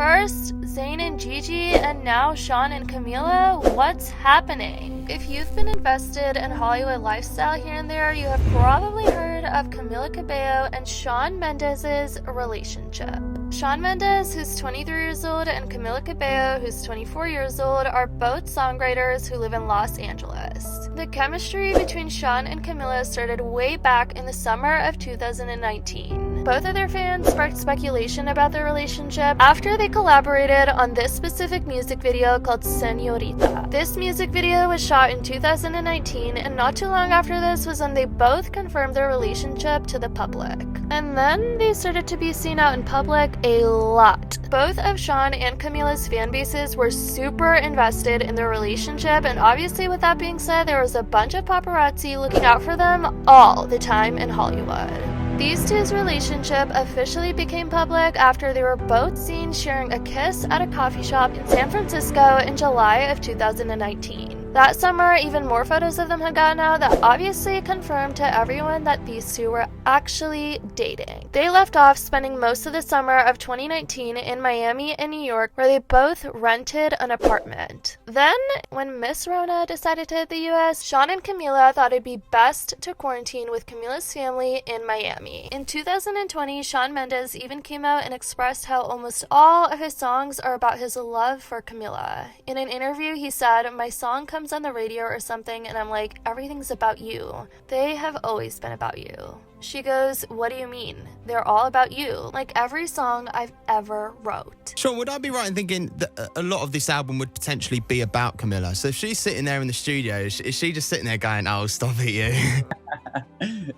First, Zayn and Gigi, and now Shawn and Camila. What's happening? If you've been invested in Hollywood lifestyle here and there, you have probably heard of Camila Cabello and Shawn Mendes' relationship. Shawn Mendes, who's 23 years old, and Camila Cabello, who's 24 years old, are both songwriters who live in Los Angeles. The chemistry between Shawn and Camila started way back in the summer of 2019. Both of their fans sparked speculation about their relationship after they collaborated on this specific music video called Señorita. This music video was shot in 2019, and not too long after this was when they both confirmed their relationship to the public. And then they started to be seen out in public a lot. Both of Shawn and Camila's fan bases were super invested in their relationship, and obviously with that being said, there was a bunch of paparazzi looking out for them all the time in Hollywood. These two's relationship officially became public after they were both seen sharing a kiss at a coffee shop in San Francisco in July of 2019. That summer, even more photos of them had gotten out that obviously confirmed to everyone that these two were actually dating. They left off spending most of the summer of 2019 in Miami and New York, where they both rented an apartment. Then, when Miss Rona decided to hit the US, Shawn and Camila thought it'd be best to quarantine with Camila's family in Miami. In 2020, Shawn Mendes even came out and expressed how almost all of his songs are about his love for Camila. In an interview, he said, "My song comes on the radio or something and I'm like, everything's about you. They have always been about you." She goes, "What do you mean? They're all about you, like every song I've ever wrote." Shawn, would I be right in thinking that a lot of this album would potentially be about Camila? So if she's sitting there in the studio, is she just sitting there going, "Oh, stop it, you"?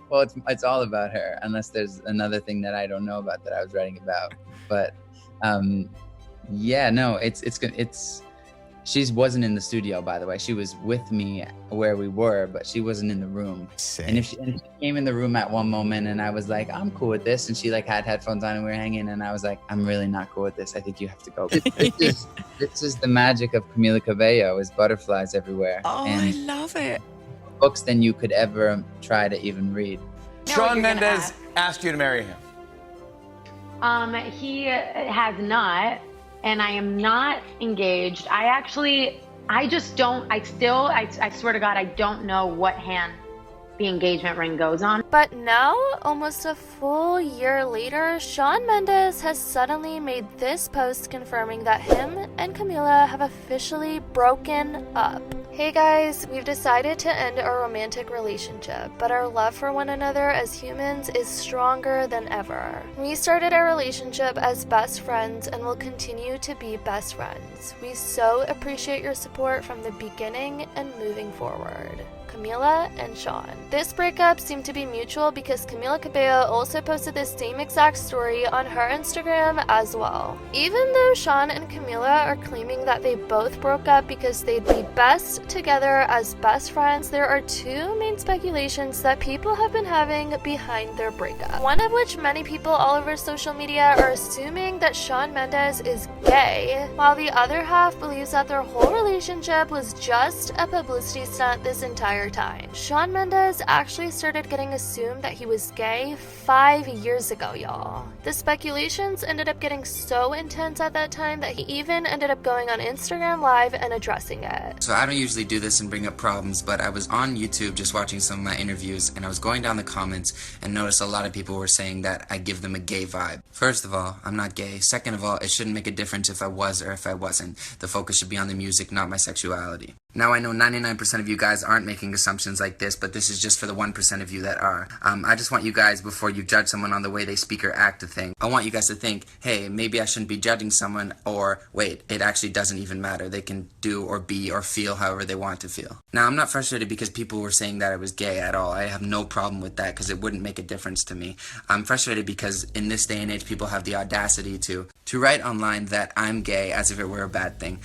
Well, it's all about her, unless there's another thing that I don't know about that I was writing about. But yeah, no, it's. She wasn't in the studio, by the way. She was with me where we were, but she wasn't in the room. And if she came in the room at one moment and I was like, "I'm cool with this," and she like had headphones on and we were hanging, and I was like, "I'm really not cool with this. I think you have to go." This is the magic of Camila Cabello, is butterflies everywhere. Oh, and I love it. books than you could ever try to even read. Shawn Mendes asked you to marry him. He has not. And I am not engaged. I swear to God, I don't know what hand the engagement ring goes on. But now, almost a full year later, Shawn Mendes has suddenly made this post confirming that him and Camila have officially broken up. "Hey guys, we've decided to end our romantic relationship, but our love for one another as humans is stronger than ever. We started our relationship as best friends and will continue to be best friends. We so appreciate your support from the beginning and moving forward. Camila and Shawn." This breakup seemed to be mutual because Camila Cabello also posted this same exact story on her Instagram as well. Even though Shawn and Camila are claiming that they both broke up because they'd be best together as best friends, there are two main speculations that people have been having behind their breakup. One of which many people all over social media are assuming that Shawn Mendes is gay, while the other half believes that their whole relationship was just a publicity stunt this entire time. Shawn Mendes actually started getting assumed that he was gay 5 years ago, y'all. The speculations ended up getting so intense at that time that he even ended up going on Instagram Live and addressing it. So I don't usually do this and bring up problems, but I was on YouTube just watching some of my interviews, and I was going down the comments and noticed a lot of people were saying that I give them a gay vibe. First of all, I'm not gay. Second of all, it shouldn't make a difference if I was or if I wasn't. The focus should be on the music, not my sexuality. Now, I know 99% of you guys aren't making assumptions like this, but this is just for the 1% of you that are. I just want you guys, before you judge someone on the way they speak or act to think, I want you guys to think, hey, maybe I shouldn't be judging someone, or wait, it actually doesn't even matter. They can do or be or feel however they want to feel. Now, I'm not frustrated because people were saying that I was gay at all. I have no problem with that because it wouldn't make a difference to me. I'm frustrated because in this day and age, people have the audacity to write online that I'm gay as if it were a bad thing.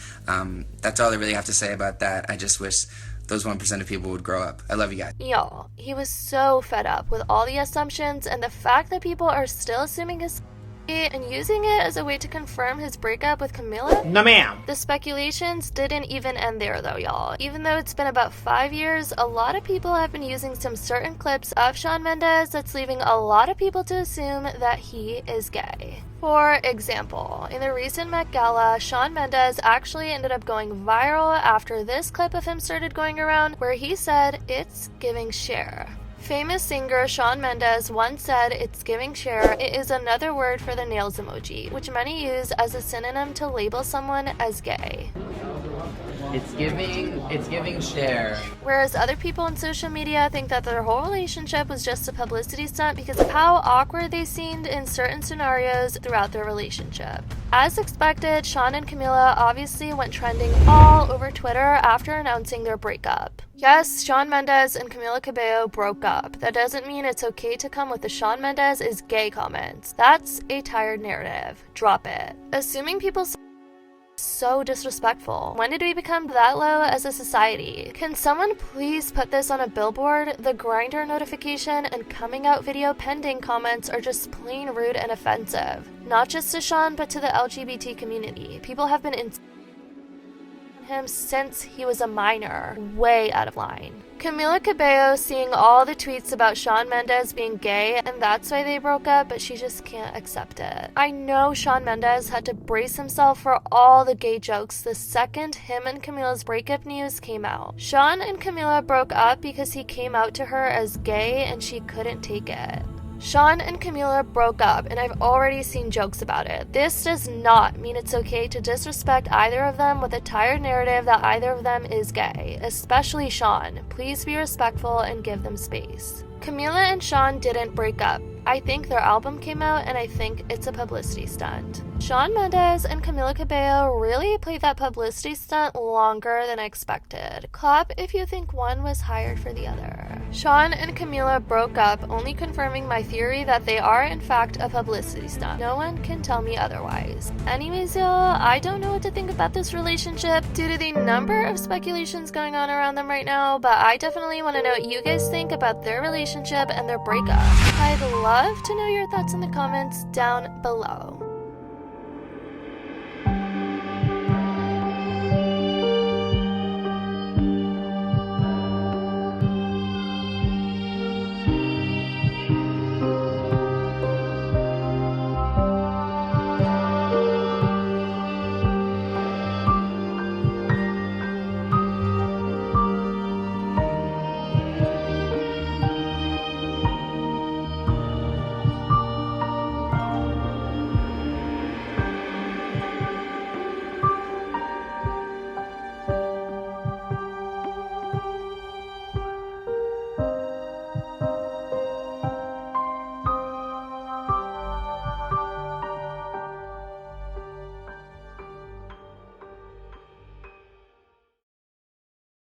That's all I really have to say about that. I just wish those 1% of people would grow up. I love you guys. Y'all, he was so fed up with all the assumptions and the fact that people are still assuming his and using it as a way to confirm his breakup with Camila? No, ma'am. The speculations didn't even end there though, y'all. Even though it's been about 5 years, a lot of people have been using some certain clips of Shawn Mendes that's leaving a lot of people to assume that he is gay. For example, in the recent Met Gala, Shawn Mendes actually ended up going viral after this clip of him started going around where he said, "It's giving share." Famous singer Shawn Mendes once said, "It's giving share." It is another word for the nails emoji, which many use as a synonym to label someone as gay. It's giving share. Whereas other people on social media think that their whole relationship was just a publicity stunt because of how awkward they seemed in certain scenarios throughout their relationship. As expected, Shawn and Camila obviously went trending all over Twitter after announcing their breakup. Yes, Shawn Mendes and Camila Cabello broke up. That doesn't mean it's okay to come with the Shawn Mendes is gay comments. That's a tired narrative. Drop it. Assuming people so disrespectful. When did we become that low as a society? Can someone please put this on a billboard? The Grindr notification and coming out video pending comments are just plain rude and offensive. Not just to Shawn, but to the LGBT community. People have been him since he was a minor, way out of line. Camila Cabello seeing all the tweets about Shawn Mendes being gay, and that's why they broke up, but she just can't accept it. I know Shawn Mendes had to brace himself for all the gay jokes the second him and Camila's breakup news came out. Shawn and Camila broke up because he came out to her as gay and she couldn't take it. Shawn and Camila broke up, and I've already seen jokes about it. This does not mean it's okay to disrespect either of them with a tired narrative that either of them is gay, especially Shawn. Please be respectful and give them space. Camila and Shawn didn't break up. I think their album came out, and I think it's a publicity stunt. Shawn Mendes and Camila Cabello really played that publicity stunt longer than I expected. Clap if you think one was hired for the other. Shawn and Camila broke up, only confirming my theory that they are in fact a publicity stunt. No one can tell me otherwise. Anyways, y'all, I don't know what to think about this relationship due to the number of speculations going on around them right now, but I definitely want to know what you guys think about their relationship and their breakup. I'd love to know your thoughts in the comments down below.